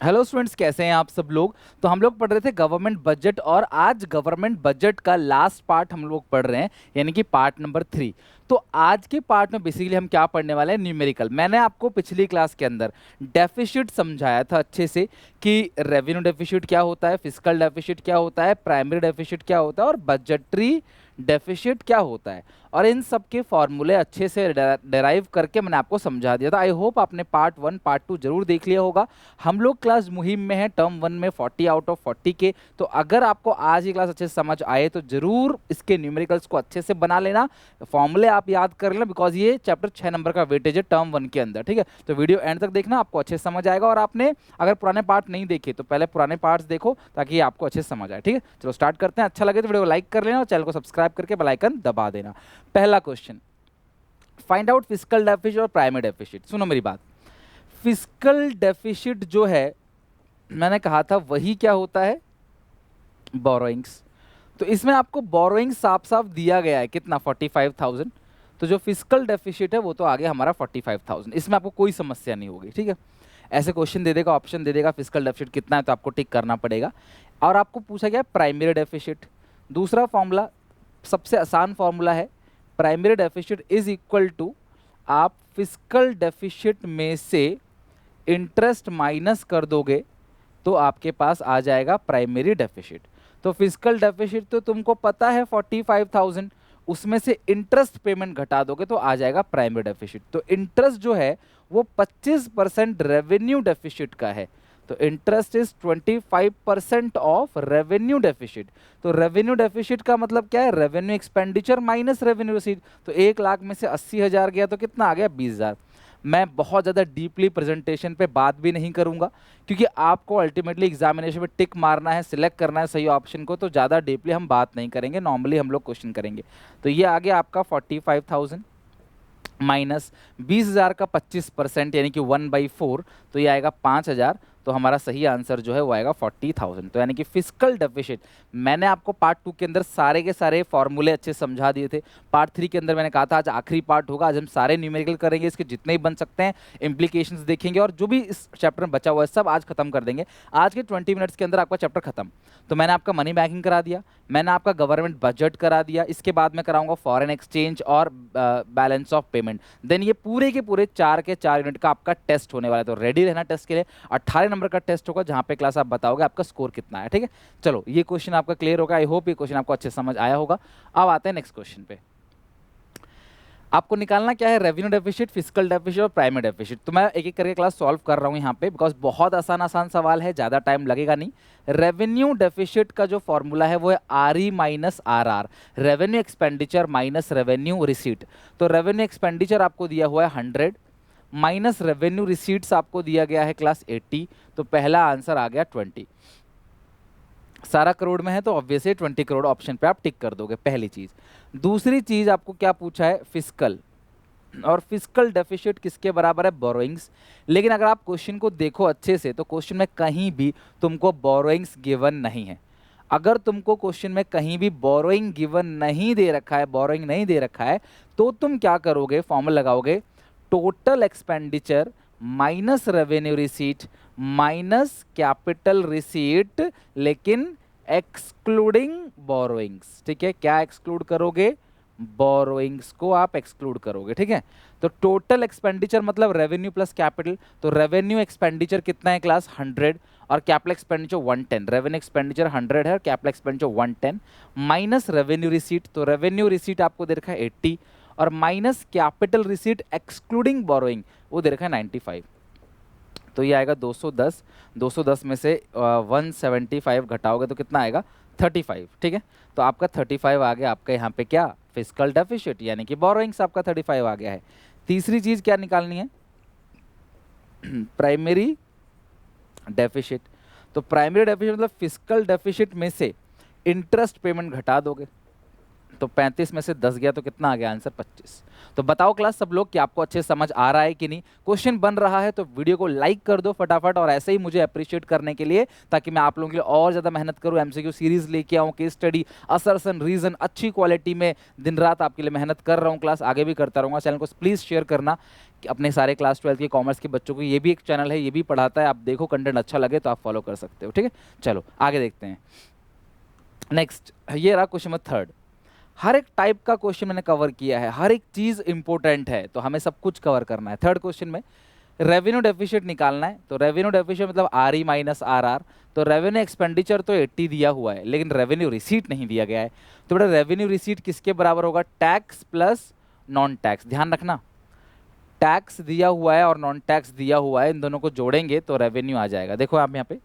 Hello students, कैसे हैं आप सब लोग। तो हम लोग पढ़ रहे थे गवर्नमेंट बजट और आज गवर्नमेंट बजट का लास्ट पार्ट हम लोग पढ़ रहे हैं, यानी कि पार्ट नंबर 3। तो आज के पार्ट में बेसिकली हम क्या पढ़ने वाले हैं, न्यूमेरिकल। मैंने आपको पिछली क्लास के अंदर डेफिसिट समझाया था अच्छे से कि रेवेन्यू डेफिसिट क्या होता है, फिस्कल डेफिसिट क्या होता है, प्राइमरी डेफिसिट क्या होता है और बजटरी डेफिसिट क्या होता है। और इन सब के फॉर्मूले अच्छे से डेराइव करके मैंने आपको समझा दिया था। आई होप आपने पार्ट 1 पार्ट 2 जरूर देख लिया होगा। हम लोग क्लास मुहिम में हैं, टर्म 1 में 40 आउट ऑफ 40 के। तो अगर आपको आज की क्लास अच्छे से समझ आए तो जरूर इसके न्यूमेरिकल्स को अच्छे से बना लेना, फॉर्मूले आप याद कर लेना, बिकॉज ये चैप्टर 6 नंबर का वेटेज है टर्म 1 के अंदर। ठीक है, तो वीडियो एंड तक देखना, आपको अच्छे से समझ आएगा। और आपने अगर पुराने पार्ट नहीं देखे तो पहले पुराने पार्ट्स देखो ताकि ये आपको अच्छे से समझ आए। ठीक है, चलो स्टार्ट करते हैं। अच्छा लगे तो वीडियो को लाइक कर लेना और चैनल को सब्सक्राइब करके बेल आइकन दबा देना। पहला question, find out fiscal deficit और प्राइमरी डेफिसिट। सुनो मेरी बात, फिस्कल डेफिसिट जो है मैंने कहा था वही क्या होता है, बोरोइंग्स। तो इसमें आपको बोरोइंग साफ साफ दिया गया है, कितना 45,000। तो जो फिस्कल डेफिसिट है वो तो आ गया हमारा 45,000, इसमें आपको कोई समस्या नहीं होगी। ठीक है, ऐसे क्वेश्चन दे देगा, ऑप्शन दे देगा फिस्कल डेफिसिट कितना है तो आपको टिक करना पड़ेगा। और आपको पूछा गया प्राइमरी डेफिसिट। दूसरा फॉर्मूला सबसे आसान फॉर्मूला है, primary deficit is equal to, आप फिस्कल डेफिसिट में से इंटरेस्ट माइनस कर दोगे तो आपके पास आ जाएगा प्राइमरी डेफिसिट। तो फिस्कल डेफिसिट तो तुमको पता है 45,000, उसमें से इंटरेस्ट पेमेंट घटा दोगे तो आ जाएगा प्राइमरी डेफिसिट। तो इंटरेस्ट जो है वो 25% रेवेन्यू डेफिसिट का है। तो interest is 25% of revenue deficit. तो रेवेन्यू डेफिसिट का मतलब क्या है, revenue expenditure minus revenue receipt. तो 1 लाख में से 80,000 गया तो कितना आ गया, 20,000। मैं बहुत ज़्यादा डीपली प्रेजेंटेशन पे बात भी नहीं करूंगा क्योंकि आपको अल्टीमेटली एग्जामिनेशन में टिक मारना है, सिलेक्ट करना है सही ऑप्शन को। तो ज़्यादा डीपली हम बात नहीं करेंगे, नॉर्मली हम लोग क्वेश्चन करेंगे। तो ये आ गया आपका 45,000 माइनस 20,000 का 25% यानी कि 1/4, तो ये आएगा 5,000। तो हमारा सही आंसर जो है वो आएगा 40,000। तो यानी कि फिस्कल डेफिसिट, मैंने आपको पार्ट 2 के अंदर सारे के सारे फॉर्मूले अच्छे समझा दिए थे। पार्ट 3 के अंदर मैंने कहा था आज आखिरी पार्ट होगा, आज हम सारे न्यूमेरिकल करेंगे, इसके जितने ही बन सकते हैं इम्प्लीकेशंस देखेंगे और जो भी इस चैप्टर में बचा हुआ है सब आज खत्म कर देंगे। आज के 20 मिनट्स के अंदर आपका चैप्टर खत्म। तो मैंने आपका मनी बैंकिंग करा दिया, मैंने आपका गवर्नमेंट बजट करा दिया, इसके बाद मैं कराऊंगा फॉरेन एक्सचेंज और बैलेंस ऑफ पेमेंट। देन ये पूरे के पूरे 4 के 4 यूनिट का आपका टेस्ट होने वाला है। तो रेडी रहना टेस्ट के लिए। 18 नंबर का टेस्ट होगा जहां पे क्लास आप बताओगे आपका स्कोर कितना है। ठीक है, चलो ये क्वेश्चन आपका क्लियर होगा। आई होप ये क्वेश्चन आपको अच्छे समझ आया होगा। अब आते हैं नेक्स्ट क्वेश्चन पे। आपको निकालना क्या है, रेवेन्यू डेफिसिट, फिस्कल डेफिसिट और प्राइमरी डेफिसिट। तो मैं एक एक करके क्लास सॉल्व कर रहा हूं यहाँ पे, बिकॉज बहुत आसान आसान सवाल है, ज़्यादा टाइम लगेगा नहीं। रेवेन्यू डेफिसिट का जो फॉर्मूला है वो है RE minus RR, revenue expenditure minus revenue receipt. तो रेवेन्यू एक्सपेंडिचर आपको दिया हुआ है 100 माइनस रेवेन्यू रिसीट्स आपको दिया गया है क्लास 80। तो पहला आंसर आ गया 20। सारा करोड़ में है तो ऑब्वियसली 20 करोड़ ऑप्शन पे आप टिक कर दोगे, पहली चीज। दूसरी चीज आपको क्या पूछा है, फिस्कल, और फिस्कल डेफिसिट किसके बराबर है, बोरोइंग्स। लेकिन अगर आप क्वेश्चन को देखो अच्छे से तो क्वेश्चन में कहीं भी तुमको बोरोइंग्स गिवन नहीं है। अगर तुमको क्वेश्चन में कहीं भी बोरोइंग गिवन नहीं दे रखा है, बोरोइंग नहीं दे रखा है, तो तुम क्या करोगे, फॉर्मूला लगाओगे, total expenditure minus revenue receipt minus capital receipt, लेकिन एक्सक्लूडिंग बोरोइंग्स। ठीक है, क्या एक्सक्लूड करोगे, बोरोइंग्स को आप एक्सक्लूड करोगे। ठीक है, तो टोटल एक्सपेंडिचर मतलब रेवेन्यू प्लस कैपिटल। तो रेवेन्यू एक्सपेंडिचर कितना है क्लास, 100, और कैपिटल एक्सपेंडिचर 110। रेवेन्यू एक्सपेंडिचर 100 है और capital expenditure 110 minus revenue receipt. तो रेवेन्यू रिसीट आपको दे रखा है 80 और minus capital receipt excluding borrowing वो दे रखा है 95। तो ये आएगा 210। 210 में से 175 घटाओगे तो कितना आएगा, 35। ठीक है, तो आपका 35 आ गया आपका यहाँ पे क्या, फिस्कल डेफिसिट, यानी कि बोरोइंग्स आपका 35 आ गया है। तीसरी चीज क्या निकालनी है, प्राइमरी डेफिसिट। तो प्राइमरी डेफिसिट मतलब फिस्कल डेफिसिट में से इंटरेस्ट पेमेंट घटा दोगे। तो 35 में से 10 गया तो कितना आ गया आंसर, 25। तो बताओ क्लास सब लोग कि आपको अच्छे समझ आ रहा है कि नहीं। क्वेश्चन बन रहा है तो वीडियो को लाइक कर दो फटाफट, और ऐसे ही मुझे अप्रिशिएट करने के लिए, ताकि मैं आप लोगों के लिए और ज़्यादा मेहनत करूँ, MCQ सीरीज लेके आऊँ, केस स्टडी, असरसन, रीजन अच्छी क्वालिटी में दिन रात आपके लिए मेहनत कर रहा हूँ, क्लास आगे भी करता रहूँगा। चैनल को प्लीज़ शेयर करना अपने सारे क्लास 12 के कॉमर्स के बच्चों को, ये भी एक चैनल है, ये भी पढ़ाता है, आप देखो, कंटेंट अच्छा लगे तो आप फॉलो कर सकते हो, ठीक है। चलो आगे देखते हैं। नेक्स्ट, ये रहा क्वेश्चन नंबर थर्ड। हर एक टाइप का क्वेश्चन मैंने कवर किया है, हर एक चीज इंपॉर्टेंट है, तो हमें सब कुछ कवर करना है। थर्ड क्वेश्चन में रेवेन्यू डेफिसिट निकालना है, तो रेवेन्यू डेफिसिट मतलब R E minus R R. तो रेवेन्यू एक्सपेंडिचर तो 80 दिया हुआ है, लेकिन रेवेन्यू रिसीट नहीं दिया गया है। तो बेटा रेवेन्यू रिसीट किसके बराबर होगा? Tax plus non tax. ध्यान रखना, टैक्स दिया हुआ है और नॉन टैक्स दिया हुआ है, इन दोनों को जोड़ेंगे तो रेवेन्यू आ जाएगा। देखो आप यहाँ पे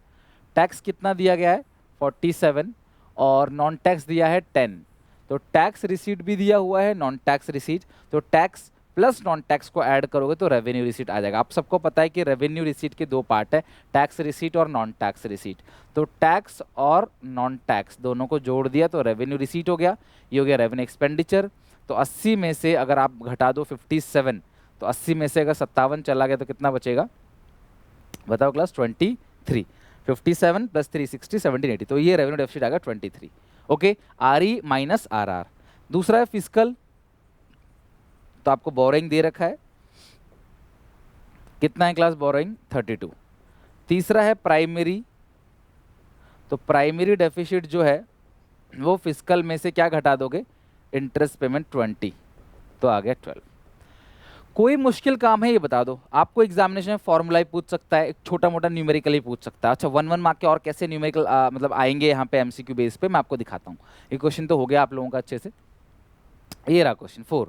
टैक्स कितना दिया गया है? 47, और नॉन टैक्स दिया है 10। तो टैक्स रिसीट भी दिया हुआ है, नॉन टैक्स रिसीट, तो टैक्स प्लस नॉन टैक्स को ऐड करोगे तो रेवेन्यू रिसीट आ जाएगा। आप सबको पता है कि रेवेन्यू रिसीट के दो पार्ट है, टैक्स रिसीट और नॉन टैक्स रिसीट। तो टैक्स और नॉन टैक्स दोनों को जोड़ दिया तो रेवेन्यू रिसीट हो गया। ये हो गया रेवेन्यू एक्सपेंडिचर। तो 80 में से अगर आप घटा दो 57, तो 80 में से अगर 57 चला गया तो कितना बचेगा? बताओ क्लास? 23। 57 प्लस 3 60, 17 80, तो ये रेवेन्यू डेफिसिट आएगा 23। Okay, R E minus R R. दूसरा है फिस्कल, तो आपको बोरोइंग दे रखा है, कितना है क्लास बोरोइंग? 32। तीसरा है प्राइमरी, तो प्राइमरी डेफिसिट जो है वो फिस्कल में से क्या घटा दोगे? इंटरेस्ट पेमेंट 20, तो आ गया 12। कोई मुश्किल काम है ये बता दो, आपको एग्जामिनेशन में फॉर्मूला ही पूछ सकता है, एक छोटा मोटा न्यूमेरिकल ही पूछ सकता है। अच्छा 1 मार्क के और कैसे न्यूमेरिकल मतलब आएंगे यहाँ पे एमसीक्यू बेस पे, मैं आपको दिखाता हूँ। ये क्वेश्चन तो हो गया आप लोगों का अच्छे से। ये रहा question 4।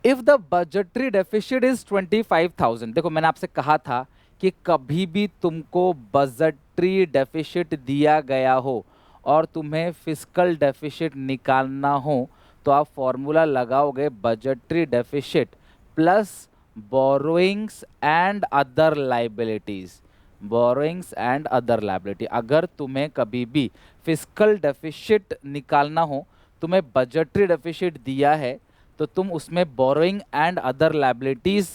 If the budgetary deficit is 25,000, देखो मैंने आपसे कहा था कि कभी भी तुमको बजटरी डेफिसिट दिया गया हो और तुम्हें फिस्कल डेफिसिट निकालना हो तो आप फॉर्मूला लगाओगे budgetary deficit plus borrowings and other liabilities. Borrowings and other liability, अगर तुम्हें कभी भी फिस्कल डेफिसिट निकालना हो, तुम्हें बजटरी डेफिसिट दिया है तो तुम उसमें बोरोइंग एंड अदर लाइबिलिटीज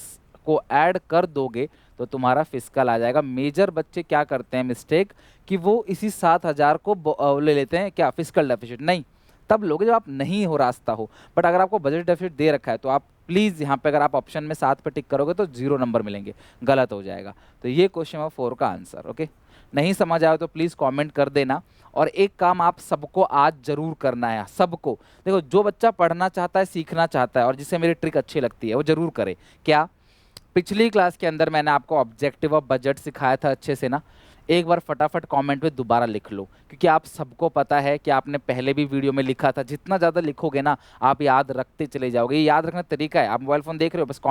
को ऐड कर दोगे तो तुम्हारा फिस्कल आ जाएगा। मेजर बच्चे क्या करते हैं मिस्टेक, कि वो इसी 7,000 को ले लेते हैं क्या फिस्कल डेफिसिट, नहीं तब लोगे जब आप नहीं हो रास्ता हो। बट अगर आपको बजट डेफिसिट दे रखा है तो आप प्लीज़ यहाँ पे अगर आप ऑप्शन में 7 पे टिक करोगे तो 0 नंबर मिलेंगे, गलत हो जाएगा। तो ये क्वेश्चन नंबर 4 का आंसर। ओके, नहीं समझ आया तो प्लीज़ कमेंट कर देना। और एक काम आप सबको आज जरूर करना है, सबको। देखो जो बच्चा पढ़ना चाहता है, सीखना चाहता है और जिसे मेरी ट्रिक अच्छी लगती है वो जरूर करे। क्या? पिछली क्लास के अंदर मैंने आपको ऑब्जेक्टिव ऑफ बजट सिखाया था अच्छे से ना, एक बार फटाफट कमेंट में दोबारा लिख लो, क्योंकि आप सबको पता है कि आपने पहले भी वीडियो में लिखा था। जितना ज़्यादा लिखोगे ना आप याद रखते चले जाओगे। ये याद रखने का तरीका है, आप मोबाइल फ़ोन देख रहे हो, बस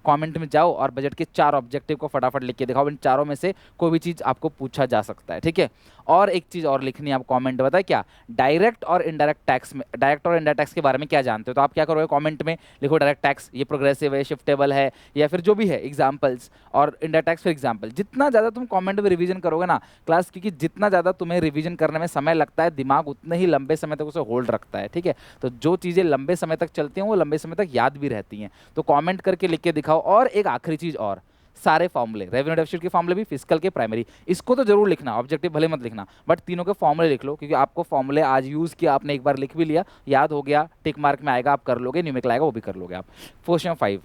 कमेंट में जाओ और बजट के 4 ऑब्जेक्टिव को फटाफट लिख के दिखाओ। इन चारों में से कोई भी चीज़ आपको पूछा जा सकता है, ठीक है। और एक चीज़ और लिखनी है आप कॉमेंट, बताए क्या? डायरेक्ट और इनडायरेक्ट टैक्स में, डायरेक्ट और इनडायरेक्ट टैक्स के बारे में क्या जानते हो, तो आप क्या करोगे कॉमेंट में लिखो डायरेक्ट टैक्स ये प्रोग्रेसिव है, शिफ्टेबल है, या फिर जो भी है एग्जाम्पल्स, और इनडायरेक्ट टैक्स फिर एग्जाम्पल। जितना ज़्यादा तुम कॉमेंट में रिवीजन करोगे ना क्लास, क्योंकि जितना ज़्यादा तुम्हें रिवीजन करने में समय लगता है दिमाग उतने ही लंबे समय तक उसे होल्ड रखता है, ठीक है। तो जो चीज़ें लंबे समय तक चलती हैं वो लंबे समय तक याद भी रहती हैं। तो कमेंट करके लिख के दिखाओ। और एक आखिरी चीज़ और, सारे फॉर्मूले, रेवेन्यू डेफिसिट के फॉर्मूले भी, फिस्कल के प्राइमरी, इसको तो जरूर लिखना, ऑब्जेक्टिव भले मत लिखना बट तीनों के फॉर्मूले लिख लो, क्योंकि आपको फॉर्मूले आज यूज़ किया, आपने एक बार लिख भी लिया, याद हो गया, टिक मार्क में आएगा, आप कर लोगे, न्यूमेरिकल आएगा वो भी कर लोगे आप। Question 5,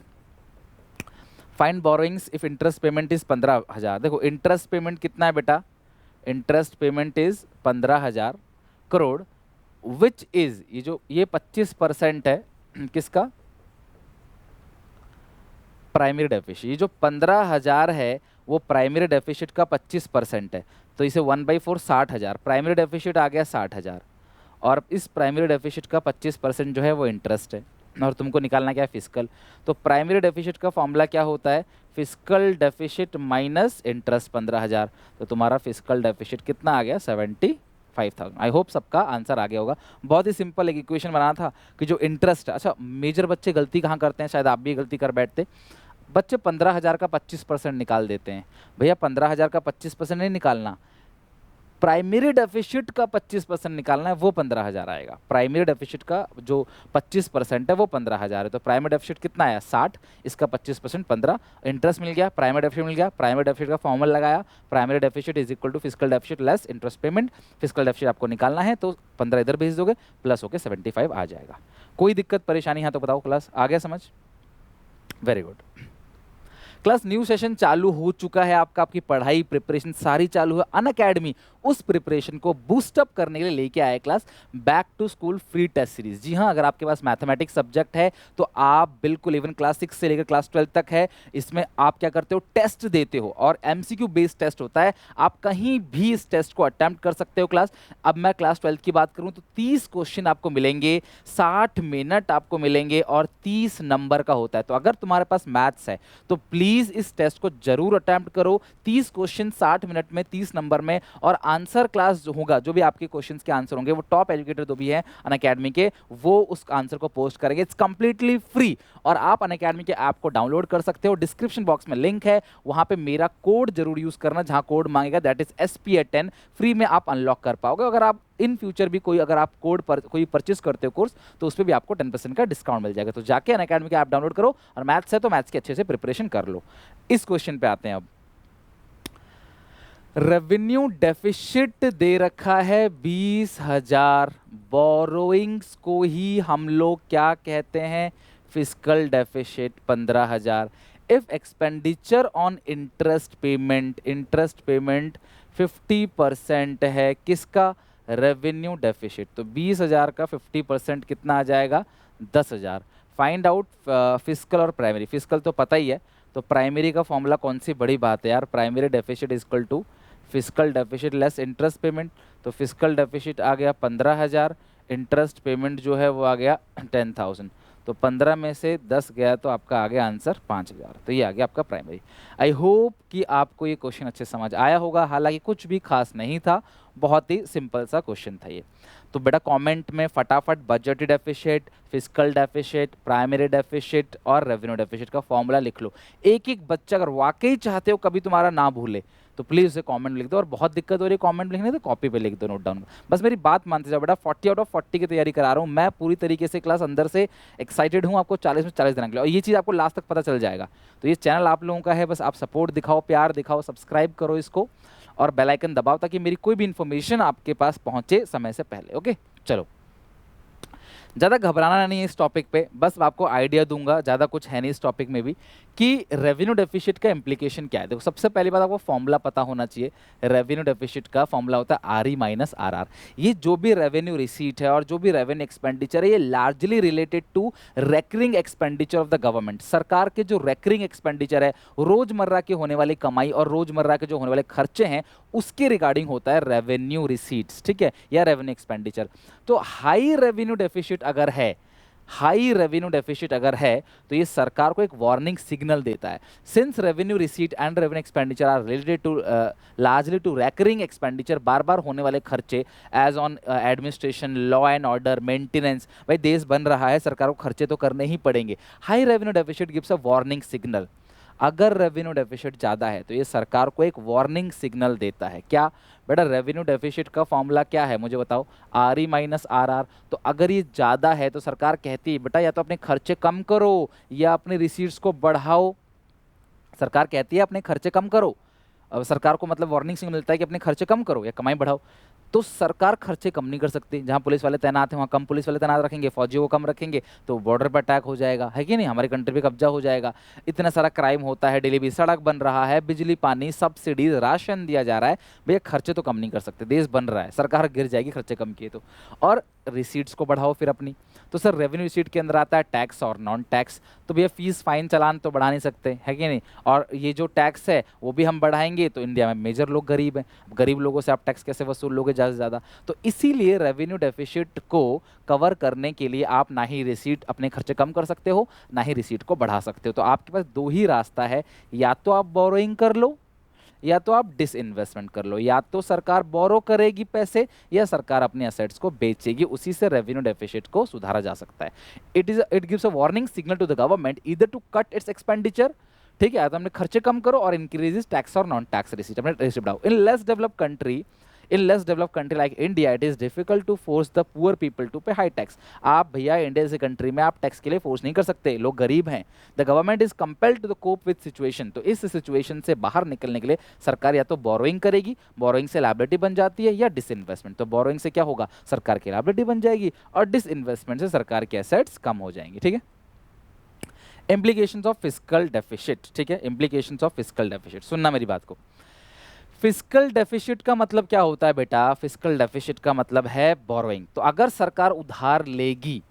find borrowings if interest payment is 15,000। देखो इंटरेस्ट पेमेंट कितना है बेटा? Interest payment is 15,000 crore, which is, ये 25% है किसका? Primary deficit. ये जो 15,000 है वो प्राइमरी डेफिसिट का 25% है, तो इसे 1/4 60,000, प्राइमरी डेफिसिट आ गया 60,000, और इस प्राइमरी डेफिसिट का 25% जो है वो इंटरेस्ट है, और तुमको निकालना क्या है? फिस्कल। तो प्राइमरी डेफिसिट का फॉर्मूला क्या होता है? फिस्कल डेफिसिट माइनस इंटरेस्ट 15,000, तो तुम्हारा फिस्कल डेफिसिट कितना आ गया? 75,000। आई होप सबका आंसर आ गया होगा। बहुत ही सिंपल एक इक्वेशन बनाना था कि जो इंटरेस्ट, अच्छा मेजर बच्चे गलती कहाँ करते हैं, शायद आप भी गलती कर बैठते, बच्चे 15,000 का 25% निकाल देते हैं। भैया 15,000 का 25% नहीं निकालना, प्राइमरी डेफिसिट का 25% निकालना है, वो 15,000 आएगा। प्राइमरी डेफिसिट का जो 25% है वो 15,000 है, तो प्राइमरी डेफिसिट कितना आया? 60, इसका 25% 15, इंटरेस्ट मिल गया, प्राइमरी डेफिसिट मिल गया, प्राइमरी डेफिसिट का फॉर्मूला लगाया, primary deficit is equal to fiscal deficit less interest payment. Fiscal deficit आपको निकालना है तो 15 इधर भेज दोगे, प्लस होकर 75 आ जाएगा। कोई दिक्कत परेशानी है तो बताओ क्लास, आ गया समझ? Very good. Class new session चालू हो चुका है आपका, आपकी पढ़ाई प्रिपरेशन सारी चालू है। अनअकैडमी उस प्रिपरेशन को बूस्टअप करने के लिए लेके आया class back to school free test series. जी हाँ, अगर आपके पास मैथमेटिक्स सब्जेक्ट है तो आप बिल्कुल इवन क्लास 6 से लेकर क्लास 12 तक है, इसमें आप क्या करते हो, टेस्ट देते हो और एमसीक्यू बेस्ड टेस्ट होता है। आप कहीं भी इस टेस्ट को अटेम्प्ट कर सकते हो क्लास। अब मैं क्लास 12 की बात करूं तो 30 क्वेश्चन आपको मिलेंगे, 60 मिनट आपको मिलेंगे और 30 नंबर का होता है। तो अगर तुम्हारे पास मैथ्स है तो प्लीज इस टेस्ट को जरूर अटेम्प्ट करो। 30 क्वेश्चन 60 मिनट में 30 नंबर में, और आंसर क्लास जो होगा, जो भी आपके क्वेश्चंस के आंसर होंगे वो टॉप एजुकेटर जो भी है अनअकैडमी के, वो उस आंसर को पोस्ट करेंगे। इट्स कंप्लीटली फ्री और आप अनअकैडमी के ऐप को डाउनलोड कर सकते हो। डिस्क्रिप्शन बॉक्स में लिंक है, वहां पे मेरा कोड जरूर यूज करना, जहां कोड मांगेगा दैट इज SPA10, फ्री में आप अनलॉक कर पाओगे। अगर आप इन फ्यूचर भी कोई, अगर आप कोड पर कोई परचेस करते हो कोर्स, तो उस पर भी आपको 10% का डिस्काउंट मिल जाएगा। तो जाके अनअकैडमी का ऐप डाउनलोड करो और मैथ्स है तो मैथ्स की अच्छे से प्रिपरेशन कर लो। इस क्वेश्चन पे आते हैं अब। रेवेन्यू डेफिसिट दे रखा है 20,000, बोरोइंग्स को ही हम लोग क्या कहते हैं, fiscal deficit 15,000। If expenditure on interest payment 50% है किसका, रेवेन्यू डेफिसिट, तो 20,000 का 50% कितना आ जाएगा, 10,000। फाइंड आउट फिस्कल और प्राइमरी। फिस्कल तो पता ही है, तो प्राइमरी का फॉर्मूला कौन सी बड़ी बात है यार, primary deficit is equal to fiscal deficit less interest payment. तो फिस्कल डेफिसिट आ गया 15,000, इंटरेस्ट पेमेंट जो है वो आ गया 10,000। तो 15 में से 10 गया तो आपका आ गया आंसर 5,000। तो ये आ गया आपका प्राइमरी। आई होप कि आपको ये क्वेश्चन अच्छे समझ आया होगा, हालांकि कुछ भी खास नहीं था, बहुत ही सिंपल सा क्वेश्चन था ये। तो बेटा कमेंट में फटाफट budget deficit, fiscal deficit, primary deficit और रेवेन्यू डेफिसिट का फॉर्मूला लिख लो। एक एक बच्चा अगर वाकई चाहते हो कभी तुम्हारा ना भूले तो प्लीज उसे कमेंट लिख दो, और बहुत दिक्कत हो रही है कमेंट लिखने तो कॉपी पे लिख दो, नोट डाउन। बस मेरी बात मानते जाओ बेटा, 40 आउट ऑफ 40 की तैयारी करा रहा हूँ मैं पूरी तरीके से, क्लास अंदर से एक्साइटेड हूँ आपको 40 में 40 देने के लिए, और ये चीज़ आपको लास्ट तक पता चल जाएगा। तो ये चैनल आप लोगों का है, बस आप सपोर्ट दिखाओ, प्यार दिखाओ, सब्सक्राइब करो इसको और बेल आइकन दबाओ ताकि मेरी कोई भी इंफॉर्मेशन आपके पास पहुंचे समय से पहले। ओके चलो, ज़्यादा घबराना नहीं है इस टॉपिक पे, बस आपको आइडिया दूंगा, ज़्यादा कुछ है नहीं इस टॉपिक में भी, कि रेवेन्यू डेफिसिट का इम्प्लीकेशन क्या है। देखो सबसे पहली बात आपको फॉर्मूला पता होना चाहिए। रेवेन्यू डेफिसिट का फॉर्मूला होता है RE माइनस RR। ये जो भी रेवेन्यू रिसीट है और जो भी रेवेन्यू एक्सपेंडिचर है, ये largely related to recurring expenditure of the government. सरकार के जो रेकरिंग एक्सपेंडिचर है, रोजमर्रा के होने वाली कमाई और रोजमर्रा के जो होने वाले खर्चे हैं, उसके रिगार्डिंग होता है रेवेन्यू रिसीट्स, ठीक है, या रेवेन्यू एक्सपेंडिचर। तो हाई रेवेन्यू डेफिसिट अगर है, हाई रेवेन्यू डेफिसिट अगर है, तो ये सरकार को एक वार्निंग सिग्नल देता है। Since revenue receipt and revenue expenditure are related to largely to recurring expenditure, बार बार होने वाले खर्चे, as on administration, law and order, maintenance, भाई देश बन रहा है, सरकार को खर्चे तो करने ही पड़ेंगे। High revenue deficit gives a warning signal. अगर रेवेन्यू डेफिसिट ज़्यादा है तो ये सरकार को एक वार्निंग सिग्नल देता है। क्या बेटा, रेवेन्यू डेफिसिट का फॉर्मूला क्या है मुझे बताओ, RE माइनस RR। तो अगर ये ज़्यादा है तो सरकार कहती है बेटा या तो अपने खर्चे कम करो या अपने रिसीट्स को बढ़ाओ। सरकार कहती है अपने खर्चे कम करो, अब सरकार को मतलब वार्निंग सिग्नल मिलता है कि अपने खर्चे कम करो या कमाई बढ़ाओ। तो सरकार खर्चे कम नहीं कर सकती, जहां पुलिस वाले तैनात हैं वहां कम पुलिस वाले तैनात रखेंगे, फौजियों को कम रखेंगे तो बॉर्डर पर अटैक हो जाएगा, है कि नहीं, हमारी कंट्री पे कब्जा हो जाएगा। इतना सारा क्राइम होता है डेली भी, सड़क बन रहा है, बिजली पानी सब्सिडीज राशन दिया जा रहा है, भैया खर्चे तो कम नहीं कर सकते, देश बन रहा है, सरकार गिर जाएगी खर्चे कम किए तो। और रिसीट्स को बढ़ाओ फिर अपनी, तो सर रेवेन्यू रिसीट के अंदर आता है टैक्स और नॉन टैक्स। तो भैया फीस फाइन चालान तो बढ़ा नहीं सकते, है कि नहीं, और ये जो टैक्स है वो भी हम बढ़ाएंगे तो इंडिया में मेजर लोग गरीब हैं, गरीब लोगों से आप टैक्स कैसे वसूल लोगे ज़्यादा से ज़्यादा। तो इसीलिए रेवेन्यू डेफिसिट को कवर करने के लिए आप ना ही रिसीट अपने खर्चे कम कर सकते हो, ना ही रिसीट को बढ़ा सकते हो। तो आपके पास दो ही रास्ता है, या तो आप बोरोइंग कर लो या तो आप डिसइन्वेस्टमेंट कर लो। या तो सरकार बोरो करेगी पैसे या सरकार अपने एसेट्स को बेचेगी, उसी से रेवेन्यू डेफिसिट को सुधारा जा सकता है। It gives a warning signal to the government either to cut its expenditure, ठीक है, तो हमने खर्चे कम करो, और इंक्रीजेस टैक्स और नॉन टैक्स रिसीट, अपने रिसीट बढ़ाओ। In less developed country like India it is difficult to force the poor people to pay high tax. आप भैया इंडिया जैसे कंट्री में आप टैक्स के लिए फोर्स नहीं कर सकते, लोग गरीब हैं। The government is compelled to the cope with situation. तो इस सिचुएशन से बाहर निकलने के लिए सरकार या तो बोरोइंग करेगी, बोरोइंग से लायबिलिटी बन जाती है, या डिसइन्वेस्टमेंट। तो बोरोइंग से क्या होगा, सरकार की लायबिलिटी बन जाएगी, और डिसइन्वेस्टमेंट से सरकार के एसेट्स कम हो जाएंगे, ठीक है। इम्प्लीकेशंस ऑफ फिस्कल डेफिसिट, ठीक है, इम्प्लीकेशंस ऑफ फिस्कल डेफिसिट, सुनना मेरी बात को। फिस्कल डेफिसिट का मतलब क्या होता है बेटा? फिस्कल डेफिसिट का मतलब है बोरोइंग। तो अगर सरकार उधार लेगी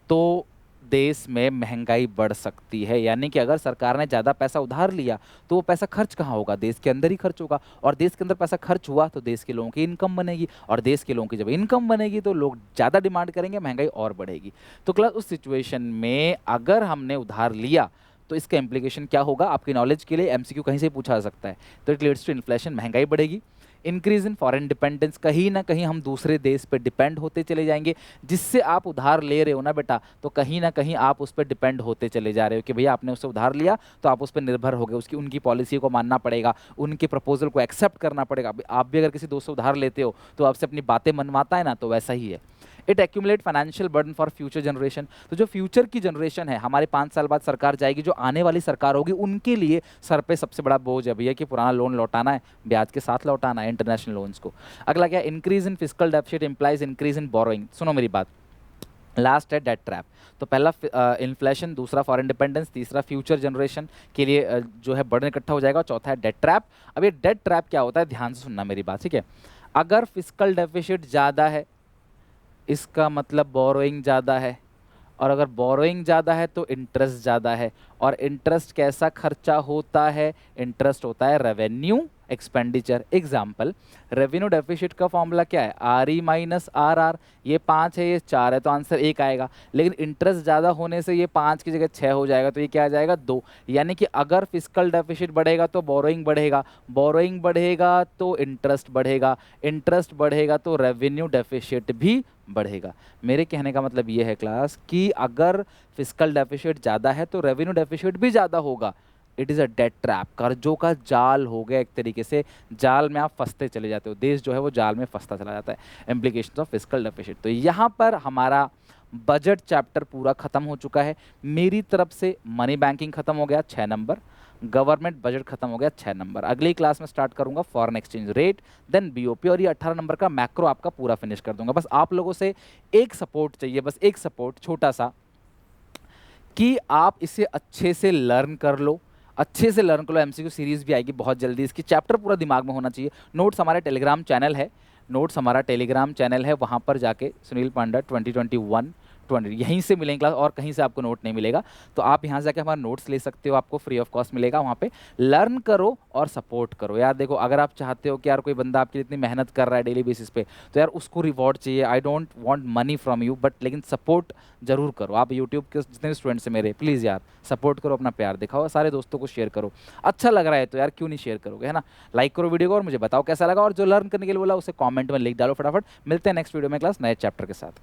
तो देश में महंगाई बढ़ सकती है, यानी कि अगर सरकार ने ज़्यादा पैसा उधार लिया तो वो पैसा खर्च कहाँ होगा? देश के अंदर ही खर्च होगा, और देश के अंदर पैसा खर्च हुआ तो देश के लोगों की इनकम बनेगी, और देश के लोगों की जब इनकम बनेगी तो लोग ज़्यादा डिमांड करेंगे, महंगाई और बढ़ेगी। तो क्लास उस सिचुएशन में अगर हमने उधार लिया तो इसका इम्प्लीकेशन क्या होगा? आपकी नॉलेज के लिए एमसीक्यू कहीं से भी पूछा जा सकता है। तो इट लीड्स टू इन्फ्लेशन, महंगाई बढ़ेगी। इंक्रीज इन फॉरेन डिपेंडेंस, कहीं ना कहीं हम दूसरे देश पे डिपेंड होते चले जाएंगे। जिससे आप उधार ले रहे हो ना बेटा, तो कहीं ना कहीं आप उस पर डिपेंड होते चले जा रहे हो कि भैया आपने उससे उधार लिया तो आप उस पर निर्भर हो गए, उसकी उनकी पॉलिसी को मानना पड़ेगा, उनके प्रपोजल को एक्सेप्ट करना पड़ेगा। आप भी अगर किसी दोस्त से उधार लेते हो तो आपसे अपनी बातें मनवाता है ना, तो वैसा ही है। It accumulate financial burden for future generation, तो जो फ्यूचर की जनरेशन है, हमारे 5 साल बाद सरकार जाएगी, जो आने वाली सरकार होगी, उनके लिए सर पे सबसे बड़ा बोझ है भैया कि पुराना लोन लौटाना है, ब्याज के साथ लौटाना है इंटरनेशनल लोन्स को। अगला क्या? Increase in fiscal deficit implies increase in borrowing. सुनो मेरी बात, लास्ट है डेट ट्रैप। तो पहला इन्फ्लेशन, दूसरा फॉरेन डिपेंडेंस, तीसरा फ्यूचर जनरेशन के लिए जो है बर्डन इकट्ठा हो जाएगा, चौथा है डेट ट्रैप। अब ये डेट ट्रैप क्या होता है, ध्यान से सुनना मेरी बात, ठीक है। अगर फिस्कल डेफिसिट ज़्यादा है इसका मतलब बोरोइंग ज़्यादा है, और अगर बोरोइंग ज़्यादा है तो इंटरेस्ट ज़्यादा है। और इंटरेस्ट कैसा खर्चा होता है? इंटरेस्ट होता है revenue expenditure. Example, revenue deficit का फॉर्मूला क्या है? R E minus R R. ये 5 है, ये 4 है, तो आंसर 1 आएगा। लेकिन इंटरेस्ट ज़्यादा होने से ये 5 की जगह 6 हो जाएगा, तो ये क्या आ जाएगा? 2। यानी कि अगर फिस्कल डेफिसिट बढ़ेगा तो बोरोइंग बढ़ेगा, बोरोइंग बढ़ेगा तो इंटरेस्ट बढ़ेगा, इंटरेस्ट बढ़ेगा तो रेवेन्यू डेफिसिट भी बढ़ेगा। मेरे कहने का मतलब ये है क्लास कि अगर फिस्कल डेफिसिट ज़्यादा है तो रेवेन्यू डेफिसिट भी ज़्यादा होगा। It is a debt trap, कर्जों का जाल हो गया एक तरीके से, जाल में आप फंसते चले जाते हो, देश जो है वो जाल में फंसता चला जाता है। Implications of fiscal deficit. तो यहाँ पर हमारा बजट चैप्टर पूरा खत्म हो चुका है। मेरी तरफ से मनी बैंकिंग खत्म हो गया 6 नंबर, गवर्नमेंट बजट खत्म हो गया 6 नंबर। अगली क्लास में स्टार्ट करूंगा foreign exchange rate, then BOP, और ये 18 नंबर का मैक्रो आपका पूरा फिनिश कर दूंगा। बस आप लोगों से एक सपोर्ट चाहिए, बस एक सपोर्ट छोटा सा, कि आप इसे अच्छे से लर्न कर लो, अच्छे से लर्न कर लो। एमसीक्यू सीरीज भी आएगी बहुत जल्दी, इसकी चैप्टर पूरा दिमाग में होना चाहिए। नोट्स हमारे टेलीग्राम चैनल है, नोट्स हमारा टेलीग्राम चैनल है, वहाँ पर जाके सुनील पांडा 2021 यहीं से मिलेंगे क्लास, और कहीं से आपको नोट नहीं मिलेगा। तो आप यहाँ जाके हमारे नोट्स ले सकते हो, आपको फ्री ऑफ कॉस्ट मिलेगा। वहाँ पे लर्न करो और सपोर्ट करो यार। देखो, अगर आप चाहते हो कि यार कोई बंदा आपके लिए इतनी मेहनत कर रहा है डेली बेसिस पे, तो यार उसको रिवॉर्ड चाहिए। I don't want money from you, but लेकिन सपोर्ट जरूर करो। आप यूट्यूब के जितने भी स्टूडेंट्स हैं मेरे, प्लीज़ यार सपोर्ट करो, अपना प्यार दिखाओ, सारे दोस्तों को शेयर करो। अच्छा लग रहा है तो यार क्यों नहीं शेयर करोगे, है ना। लाइक करो वीडियो को और मुझे बताओ कैसा लगा, और जो लर्न करने के लिए बोला उसे कॉमेंट में लिख डालो फटाफट। मिलते हैं नेक्स्ट वीडियो में क्लास नए चैप्टर के साथ।